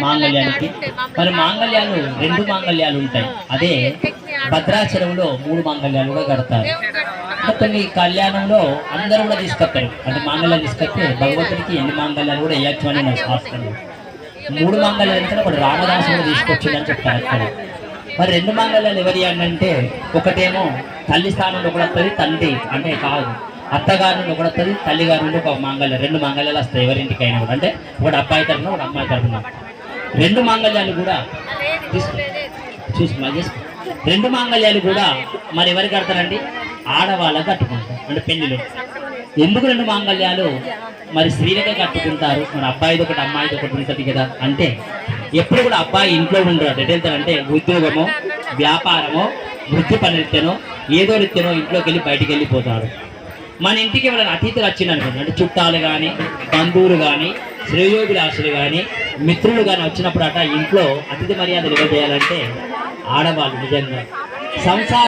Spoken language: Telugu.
మాంగళ్యానికి. మరి మాంగళ్యాలు 2 మాంగళ్యాలు ఉంటాయి. అదే భద్రాచలంలో 3 మాంగళ్యాలు కూడా కడతారు. కొన్ని కళ్యాణంలో అందరూ కూడా తీసుకొస్తారు. అంటే మాంగళ్యాలు తీసుకొస్తే భగవంతుడికి ఎన్ని మాంగళ్యాలు కూడా వేయచ్చు అని నా శాస్త్రం. 3 మాంగళ్యాలు అంటే ఒకటి రామదాసు కూడా తీసుకొచ్చిందని చెప్తారు అక్కడ. మరి 2 మాంగళ్యాలు ఎవరి అంటే ఒకటేమో తల్లి స్థానంలో కూడా వస్తుంది, తండ్రి అంటే కాదు అత్తగారి నుండి ఒకటి వస్తుంది, తల్లిగారి నుండి ఒక మాంగళ్యం. 2 మాంగళ్యాలు వస్తాయి ఎవరింటికైనా కూడా. అంటే ఒకటి అబ్బాయి తరఫున ఒక అమ్మాయి తరఫున 2 మాంగళ్యాలు కూడా చూసుకున్నా. 2 మాంగళ్యాలు కూడా మరి ఎవరు కడతారండి? ఆడవాళ్ళకి కట్టుకుంటారు. అంటే పెళ్లిలో ఎందుకు 2 మాంగళ్యాలు మరి స్త్రీలకే కట్టుకుంటారు? మరి అబ్బాయిది ఒకటి అమ్మాయిది ఒకటి ఉంటుంది కదా. అంటే ఎప్పుడు కూడా అబ్బాయి ఇంట్లో ఉండరు. ఎటు వెళ్తారంటే ఉద్యోగమో వ్యాపారమో వృత్తి పని రీత్యనో ఏదో రీత్యనో ఇంట్లోకి వెళ్ళి బయటికి వెళ్ళిపోతాడు. మన ఇంటికి ఎవరైనా అతిథులు వచ్చిందనుకోండి, అంటే చుట్టాలు కానీ బంధువులు కానీ శ్రేయోభిలాషులు కానీ మిత్రులు కానీ వచ్చినప్పుడు అట ఇంట్లో అతిథి మర్యాదలు ఎవరు చేయాలంటే ఆడవాళ్ళు. నిజంగా సంసారం